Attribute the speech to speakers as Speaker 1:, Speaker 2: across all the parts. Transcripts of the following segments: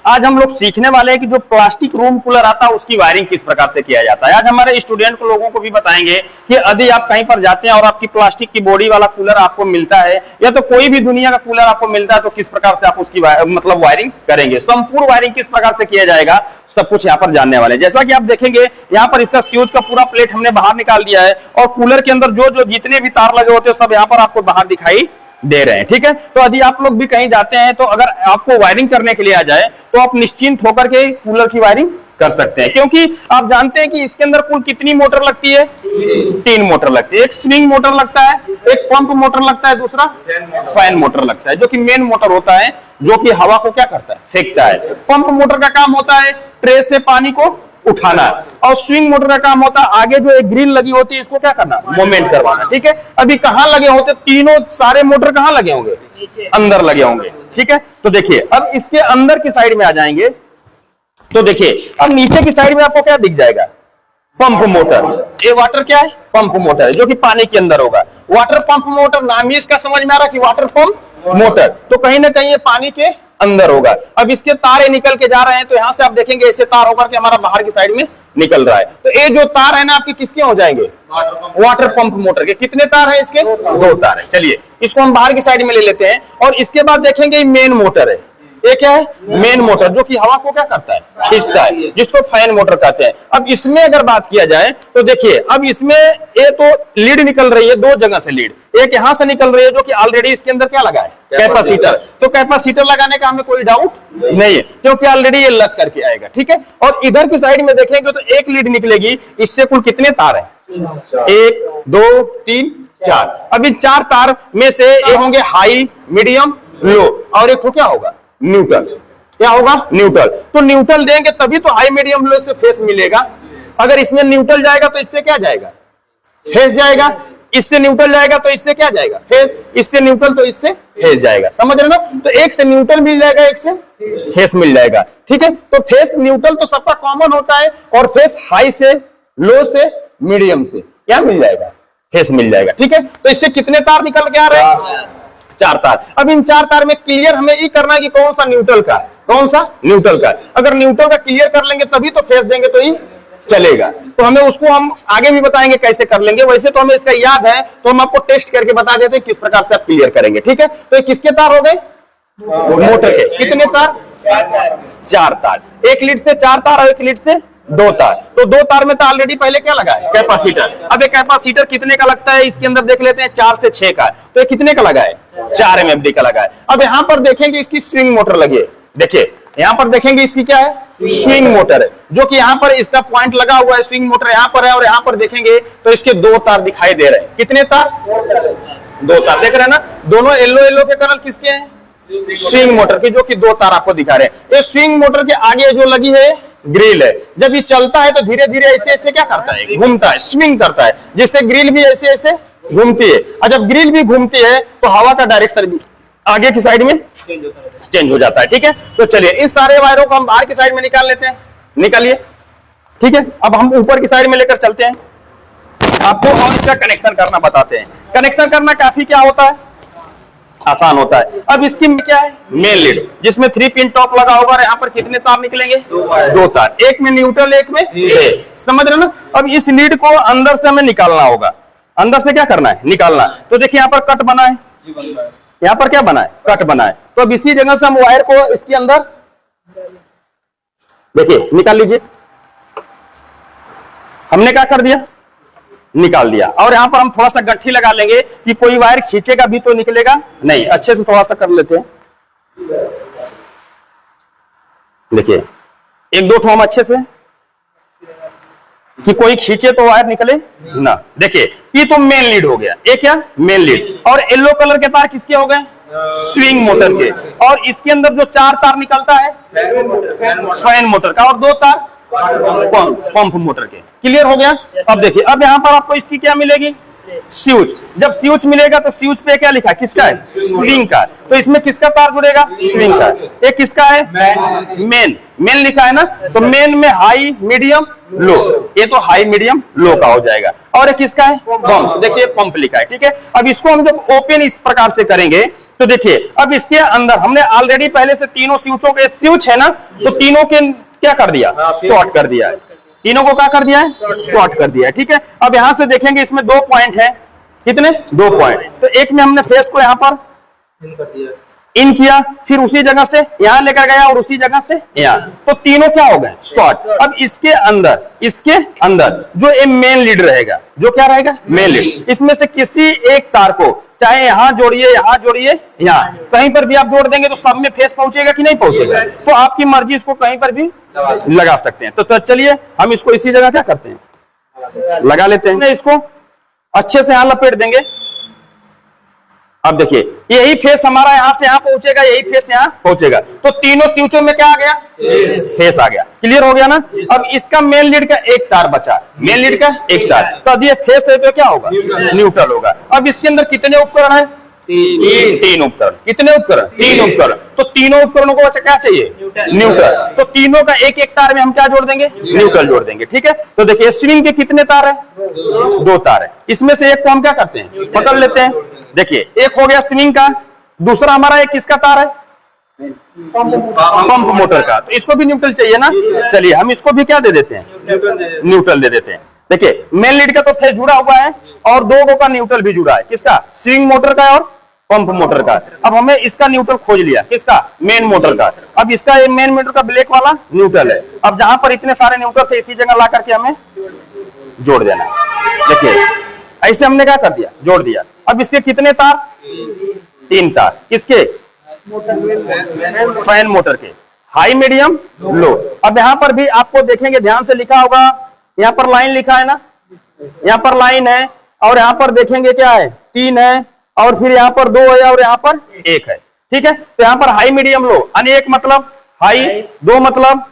Speaker 1: आज हम लोग सीखने वाले हैं कि जो प्लास्टिक रूम कूलर आता है उसकी वायरिंग किस प्रकार से किया जाता है। आज हमारे स्टूडेंट को लोगों को भी बताएंगे कि यदि आप कहीं पर जाते हैं और आपकी प्लास्टिक की बॉडी वाला कूलर आपको मिलता है या तो कोई भी दुनिया का कूलर आपको मिलता है तो किस प्रकार से आप उसकी मतलब वायरिंग करेंगे, संपूर्ण वायरिंग किस प्रकार से किया जाएगा, सब कुछ यहाँ पर जानने वाले हैं। जैसा कि आप देखेंगे यहाँ पर इसका फ्यूज का पूरा प्लेट हमने बाहर निकाल दिया है और कूलर के अंदर जो जो जितने भी तार लगे होते हैं सब यहाँ पर आपको बाहर दिखाई दे रहे हैं। ठीक है, तो यदि आप लोग भी कहीं जाते हैं तो अगर आपको वायरिंग करने के लिए आ जाए तो आप निश्चिंत होकर के कूलर की वायरिंग कर सकते हैं, क्योंकि आप जानते हैं कि इसके अंदर कुल कितनी मोटर लगती है, 3 मोटर लगती है। एक स्विंग मोटर लगता है, एक पंप मोटर लगता है, दूसरा फैन मोटर लगता है, जो कि मेन मोटर होता है जो कि हवा को क्या करता है, फेंकता है। पंप मोटर का काम होता है ट्रे से पानी को उठाना और स्विंग मोटर का काम होता है आगे जो एक ग्रिल लगी होती है इसको क्या करना, मूवमेंट करवाना। ठीक है, अभी कहां लगे होते, तीनों सारे मोटर कहां लगे होंगे, अंदर लगे होंगे। ठीक है, तो देखिए अब इसके अंदर की साइड में आ जाएंगे तो देखिए अब नीचे की साइड में आपको क्या दिख जाएगा, पंप मोटर। ये वाटर क्या है, पंप मोटर है जो कि पानी के अंदर होगा। वाटर पंप मोटर, नाम ही इसका समझ में आ रहा कि वाटर पंप मोटर, तो कहीं ना कहीं ये पानी के अंदर होगा। अब इसके तारे निकल के जा रहे हैं तो यहां से आप देखेंगे ऐसे तार होकर के हमारा बाहर की साइड में निकल रहा है। तो ये जो तार है ना आपके किसके हो जाएंगे, वाटर पंप मोटर के। कितने तार है इसके, 2 तार है। चलिए इसको हम बाहर की साइड में ले लेते हैं और इसके बाद देखेंगे मेन मोटर है। ये क्या है, मेन मोटर, जो कि हवा को क्या करता है, खींचता है, जिसको फैन मोटर कहते हैं। अब इसमें अगर बात किया जाए तो देखिए अब इसमें ये तो लीड निकल रही है 2 जगह से लीड, एक यहां से निकल रही है जो कि ऑलरेडी इसके अंदर क्या लगा है, कैपेसिटर। तो कैपेसिटर लगाने का हमें कोई डाउट नहीं है क्योंकि ऑलरेडी ये लग करके आएगा। ठीक है, और इधर की साइड में देखेंगे तो एक लीड निकलेगी। इससे कुल कितने तार है, 1 2 3 4। अभी 4 तार में से एक होंगे हाई, मीडियम, लो और एक को क्या होगा, न्यूट्रल। क्या होगा, न्यूट्रल। तो न्यूट्रल देंगे तभी तो हाई मीडियम लो से फेस मिलेगा। अगर इसमें न्यूट्रल जाएगा तो इससे क्या जाएगा, फेस जाएगा। इससे न्यूट्रल जाएगा तो इससे क्या जाएगा, फेस। इससे न्यूट्रल तो इससे फेस जाएगा। समझ रहे ना, तो एक से न्यूट्रल मिल जाएगा, एक से फेस मिल जाएगा। ठीक है, तो फेस न्यूट्रल तो सबका कॉमन होता है और फेस हाई से, लो से, मीडियम से क्या मिल जाएगा, फेस मिल जाएगा। ठीक है, तो इससे कितने तार निकल के आ रहे हैं, 4 तार। अब इन 4 तार में क्लियर हमें ये करना है कि कौन सा न्यूट्रल का, कौन सा न्यूट्रल का। अगर न्यूट्रल का क्लियर कर लेंगे तभी तो फेस देंगे तो ये चलेगा। तो हमें उसको हम आगे भी बताएंगे कैसे कर लेंगे। वैसे तो हमें इसका याद है तो हम आपको टेस्ट करके बता देते हैं किस प्रकार से आप क्लियर करेंगे। ठीक है, तो ये किसके तार हो गए, मोटर के। कितने तार, 4 तार। एक लीड से 4 तार और एक लीड से 2 तार। तो 2 तार में तो ऑलरेडी पहले क्या लगा है, कैपेसिटर। अब ये कैपेसिटर कितने का लगता है, इसके अंदर देख लेते हैं 4 से 6 का। तो ये कितने का लगा है, 4 MFD का लगा है। अब यहां पर देखेंगे इसकी स्विंग मोटर लगी है। देखिए यहां पर देखेंगे इसकी क्या है, स्विंग मोटर है, जो कि यहां पर इसका पॉइंट लगा हुआ है। स्विंग मोटर यहां पर है और यहां पर देखेंगे तो इसके 2 तार दिखाई दे रहे हैं। कितने तार, 2 तार। देख रहे हैं ना, दोनों येलो येलो के कलर किसके हैं, स्विंग मोटर के, जो कि 2 तार आपको दिखा रहे हैं। ये स्विंग मोटर के आगे जो लगी है ग्रिल है। जब ये चलता है तो धीरे धीरे ऐसे ऐसे क्या करता है, घूमता है, स्विंग करता है, जिससे ग्रिल भी ऐसे ऐसे घूमती है। और जब ग्रिल भी घूमती है तो हवा का डायरेक्शन भी आगे की साइड में चेंज हो जाता है। ठीक है, तो चलिए इस सारे वायरों को हम बाहर की साइड में निकाल लेते हैं। निकालिए। ठीक है, अब हम ऊपर की साइड में लेकर चलते हैं, आपको और इसका कनेक्शन करना बताते हैं। कनेक्शन करना काफी क्या होता है, आसान होता है। अब इसकी क्या है, मेन लीड, जिसमें 3 पिन टॉप लगा होगा। यहाँ पर कितने तार निकलेंगे, 2 तार। एक में न्यूट्रल, एक में फेस। समझ रहे ना। अब इस लीड को अंदर से हमें निकालना होगा। अंदर से क्या करना है, निकालना। तो देखिए यहाँ पर कट बना है, यहाँ पर क्या बना है, कट बना है। तो अब इसी जगह से हम वायर को इसके अंदर देखिए निकाल लीजिए। हमने क्या कर दिया, निकाल दिया। और यहां पर हम थोड़ा सा गट्ठी लगा लेंगे कि कोई वायर खींचेगा भी तो निकलेगा नहीं। अच्छे से थोड़ा सा कर लेते हैं। देखिए 1-2 ठो हम अच्छे से, कि कोई खींचे तो वायर निकले ना। देखिए ये तो मेन लीड हो गया। ये क्या, मेन लीड। और येलो कलर के तार किसके हो गए, स्विंग मोटर के। और इसके अंदर जो 4 तार निकलता है फैन मोटर का और 2 तार पंप मोटर के। क्लियर हो गया। अब देखिए अब यहां पर आपको इसकी क्या मिलेगी, स्विच। जब स्विच मिलेगा तो स्विच पे क्या लिखा है, किसका है, स्विंग का। तो इसमें किसका तार जुड़ेगा, स्विंग का। एक किसका है, मेन। मेन लिखा है ना, तो मेन में हाई, मीडियम, लो, ये तो हाई मीडियम लो का हो जाएगा। और एक किसका है? पंप। देखिए पंप लिखा है, ठीक है। अब इसको हम जब ओपन इस प्रकार से करेंगे तो देखिए अब इसके अंदर हमने ऑलरेडी पहले से तीनों स्विचों के स्विच है ना, तो तीनों के क्या कर दिया? शॉर्ट कर दिया है। तीनों को क्या कर दिया है? शॉर्ट कर दिया है, ठीक है। अब यहां से देखेंगे इसमें 2 पॉइंट है, कितने? 2 पॉइंट। तो एक में हमने फेस को यहां पर इन किया, फिर उसी जगह से यहां लेकर गया और उसी जगह से यहां, तो तीनों क्या हो गए? शॉर्ट। अब इसके अंदर जो ये मेन लीड रहेगा, जो क्या रहेगा? Main lead. इसमें से किसी एक तार को चाहे यहां जोड़िए, यहां जोड़िए, यहां कहीं पर भी आप जोड़ देंगे तो सब में फेस पहुंचेगा कि नहीं पहुंचेगा? तो आपकी मर्जी, इसको कहीं पर भी लगा सकते हैं। तो चलिए हम इसको इसी जगह क्या करते हैं? लगा लेते हैं। इसको अच्छे से यहां लपेट देंगे। अब देखिए यही फेस हमारा यहां से यहां पहुंचेगा, यही फेस यहां पहुंचेगा, तो तीनों स्विचों में क्या आ गया? फेस आ गया। क्लियर हो गया ना? अब इसका मेन लीड का एक तार बचा, मेन लीड का एक तार, तो अब ये फेस है तो क्या होगा? न्यूट्रल होगा। अब इसके अंदर कितने उपकरण है? तीन उपकरण। कितने उपकरण? 3 उपकरण। तो तीनों उपकरणों को क्या चाहिए? न्यूट्रल। तो तीनों का एक एक तार में हम क्या जोड़ देंगे? न्यूट्रल जोड़ देंगे, ठीक है। तो देखिए स्विंग के कितने तार है? 2 तार है। इसमें से एक को हम क्या करते हैं? पकड़ लेते हैं। देखिए एक हो गया स्विंग का, दूसरा हमारा एक किसका तार है? पंप मोटर का। तो इसको भी न्यूट्रल चाहिए ना, चलिए हम इसको भी क्या दे देते हैं? न्यूट्रल दे देते हैं। देखिए मेन लीड का तो फेस जुड़ा हुआ है और 2 का न्यूट्रल भी जुड़ा है, किसका? स्विंग मोटर का और पंप मोटर का। अब हमें इसका न्यूट्रल खोज लिया, किसका? मेन मोटर का। अब इसका मेन मोटर का ब्लैक वाला न्यूट्रल है। अब जहां पर इतने सारे न्यूट्रल थे इसी जगह ला करके हमें जोड़ देना है। देखिए ऐसे हमने क्या कर दिया? जोड़ दिया। अब इसके कितने तार? 3 तार। किसके? फैन मोटर के, हाई मीडियम लो। अब यहां पर भी आपको देखेंगे, ध्यान से लिखा होगा, यहां पर लाइन लिखा है ना, यहां पर लाइन है और यहां पर देखेंगे क्या है? 3 है और फिर यहां पर 2 है और यहां पर 1 है, ठीक है। तो यहां पर हाई मीडियम लो, यानी 1 मतलब हाई, 2 मतलब,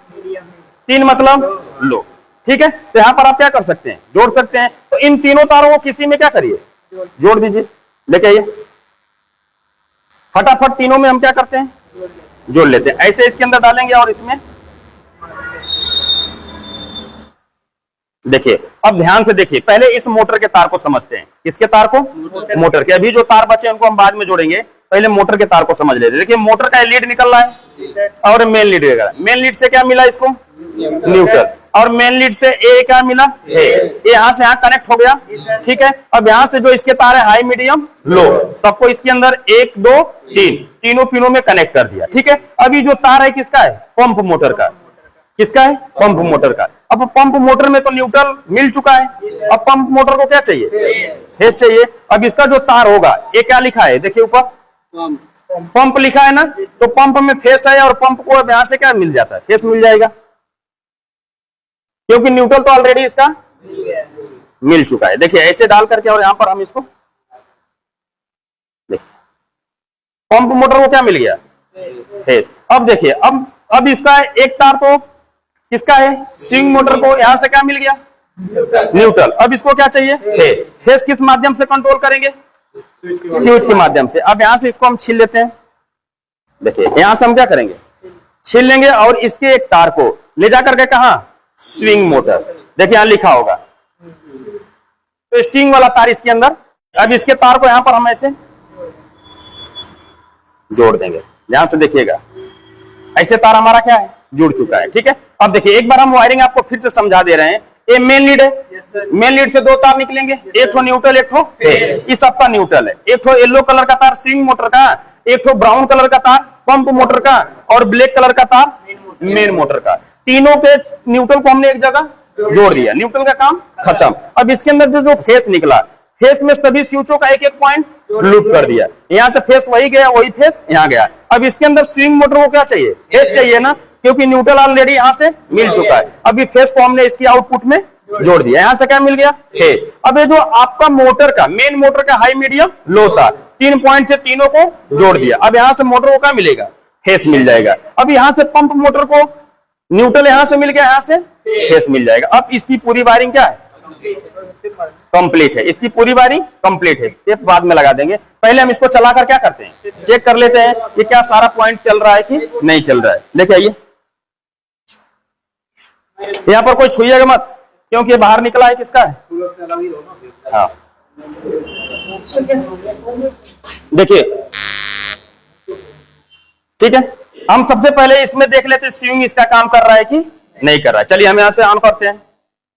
Speaker 1: 3 मतलब लो, ठीक है। तो यहां पर आप क्या कर सकते हैं? जोड़ सकते हैं। तो इन तीनों तारों को किसी में क्या करिए? जोड़ दीजिए। लेके आइए फटाफट, तीनों में हम क्या करते हैं? जोड़ लेते हैं। ऐसे इसके अंदर डालेंगे और इसमें देखिए। अब ध्यान से देखिए, पहले इस मोटर के तार को समझते हैं। किसके तार को? मोटर के। अभी जो तार बचे उनको हम बाद में जोड़ेंगे, पहले मोटर के तार को समझ लेते हैं। देखिए मोटर का लीड निकल रहा है और मेन लीड निकल रहा है। मेन लीड से क्या मिला इसको? न्यूट्रल। और मेन लीड से ए क्या मिला? ए। यहां से यहां कनेक्ट हो गया, ठीक है। अब यहां से जो इसके तार है हाई मीडियम लो, सबको इसके अंदर 1 2 3 तीनों पिनों में कनेक्ट कर दिया, ठीक है। अभी जो तार है किसका है? पंप मोटर का। किसका है? पंप मोटर का। अब पंप मोटर में तो न्यूट्रल मिल चुका है, अब पंप मोटर को क्या चाहिए? फेस चाहिए। अब इसका जो तार होगा, ये क्या लिखा है? देखिए ऊपर पंप लिखा है ना, तो पंप में फेस है और पंप को यहां से क्या मिल जाता है? फेस मिल जाएगा, क्योंकि न्यूट्रल तो ऑलरेडी इसका मिल चुका है। देखिए ऐसे डाल करके और यहां पर हम इसको देखिए, पंप मोटर को क्या मिल गया? फेस। अब देखिए अब इसका एक तार तो किसका है? स्विंग मोटर को यहां से क्या मिल गया? न्यूट्रल। अब इसको क्या चाहिए? फेस। फेस किस माध्यम से कंट्रोल करेंगे? स्विच के माध्यम से। अब यहां से इसको हम छील लेते हैं। देखिए यहां से हम क्या करेंगे? छील लेंगे और इसके एक तार को ले जाकर के कहां? Swing motor. देखिए यहां लिखा होगा, तो स्विंग वाला तार इसके अंदर। अब इसके तार को यहां पर हम ऐसे जोड़ देंगे। ध्यान से देखिएगा, ऐसे तार हमारा क्या है? जुड़ चुका है, ठीक है। अब देखिए एक बार हम वायरिंग आपको फिर से समझा दे रहे हैं। ये मेन लीड है, मेन लीड से 2 तार निकलेंगे, एक ठो न्यूट्रल, एक ठो फेस। इस सबका न्यूट्रल है। एक ठो येलो कलर का तार स्विंग मोटर का, एक ठो ब्राउन कलर का तार पंप मोटर का और ब्लैक कलर का तार मेन मोटर का। तीनों के न्यूट्रल को हमने एक जगह जोड़ दिया, न्यूट्रल का काम खत्म। अब इसके अंदर जो फेस निकला, फेस में सभी स्विचों का एक एक पॉइंट लूप कर दिया। यहां से फेस वही गया, वही फेस यहां गया। अब इसके अंदर स्विंग मोटर को क्या चाहिए? फेस चाहिए ना, क्योंकि न्यूट्रल ऑलरेडी यहां से मिल चुका है। अभी फेस को हमने इसकी आउटपुट में जोड़ दिया, यहां से क्या मिल गया? फेस। अब ये जो आपका मोटर का मेन मोटर का हाई मीडियम लो था, 3 पॉइंट से तीनों को जोड़ दिया। अब यहां से मोटर को क्या मिलेगा? फेस मिल जाएगा। अब यहां से पंप मोटर को न्यूट्रल यहां से मिल गया, यहां से फेस मिल जाएगा। अब इसकी पूरी वायरिंग क्या है? कंप्लीट है। इसकी पूरी वायरिंग कंप्लीट है। ये बाद में लगा देंगे। पहले हम इसको चलाकर क्या करते हैं? चेक कर लेते हैं कि क्या सारा पॉइंट चल रहा है कि नहीं चल रहा है। लेके आइए। यहाँ पर कोई छुइएगा मत, क्योंकि ये बाहर निकला है किसका है। हाँ देखिए, ठीक है, हम सबसे पहले इसमें देख लेते हैं स्विंग इसका काम कर रहा है कि नहीं कर रहा है। चलिए हम यहां से ऑन करते हैं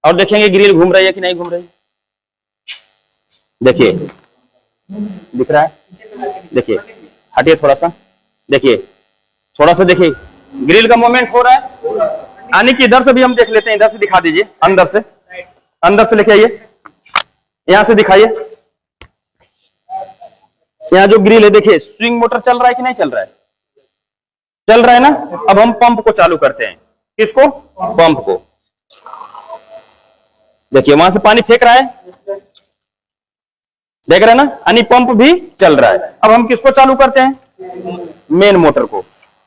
Speaker 1: और देखेंगे ग्रिल घूम रही है कि नहीं घूम रही। देखिए दिख रहा है, देखिए हटिए थोड़ा सा, देखिए थोड़ा सा, देखिए ग्रिल का मूवमेंट हो रहा है। यानी कि इधर से भी हम देख लेते हैं, इधर से दिखा दीजिए, अंदर से लेके आइए, यहां से दिखाइए। यहाँ जो ग्रिल है देखिए, स्विंग मोटर चल रहा है कि नहीं चल रहा है, चल रहा है ना। अब हम पंप को चालू करते हैं, किसको, पंप को। देखिए वहां से पानी फेंक रहा है, देख रहे हैं ना, यानी पंप भी चल रहा है। अब हम किसको चालू करते हैं, मेन मोटर को।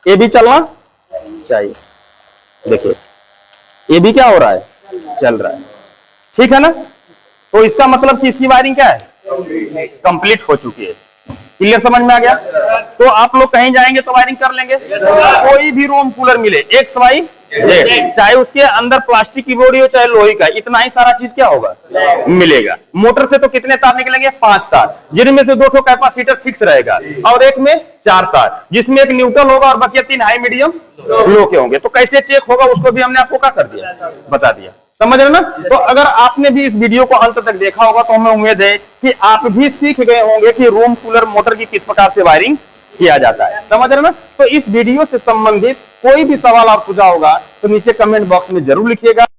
Speaker 1: ये भी चलना चाहिए, देखिए ये भी क्या हो रहा है, चल रहा है, ठीक है ना। तो इसका मतलब कि इसकी वायरिंग क्या है, कंप्लीट हो चुकी है। क्लियर, समझ में आ गया। तो आप लोग कहीं जाएंगे तो वायरिंग कर लेंगे। कोई भी रूम कूलर मिले XY, चाहे उसके अंदर प्लास्टिक की बॉडी हो चाहे लोहे का, इतना ही सारा चीज क्या होगा, मिलेगा। मोटर से तो कितने तार निकलेंगे, 5 तार, जिनमें से 2 ठो कैपेसिटर फिक्स रहेगा और एक में 4 तार, जिसमें एक न्यूट्रल होगा और बाकी 3 हाई मीडियम लो के होंगे। तो कैसे चेक होगा उसको भी हमने आपको क्या कर दिया, बता दिया, समझ रहे ना। तो अगर आपने भी इस वीडियो को अंत तक देखा होगा तो हमें उम्मीद है कि आप भी सीख गए होंगे कि रूम कूलर मोटर की किस प्रकार से वायरिंग किया जाता है, समझ रहे ना। तो इस वीडियो से संबंधित कोई भी सवाल आप पूछा होगा तो नीचे कमेंट बॉक्स में जरूर लिखिएगा।